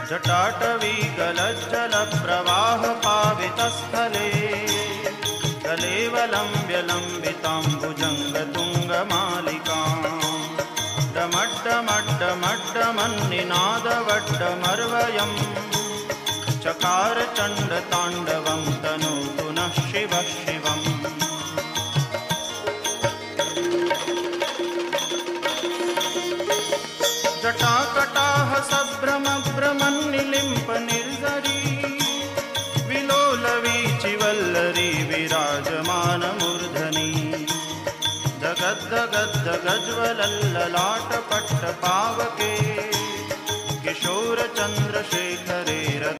जटाटवीगलज्जलप्रवाहपावितस्थले कलेवलम्ब्यलम्बिताम्बुजङ्गतुङ्गमालिकां डमड्डमड्डमड्डमन्निनादवड्डमर्वयं चकार चण्डताण्डवं तनोतु नः शिवः शिवम्। जटाकटाह सभ्रमभ्रमन्निलिम्प निर्झरी विलोलवीचिवल्लरी विराजमानमूर्धनि जगद्दगद्दगज्वलल्ललाटपट्टपावके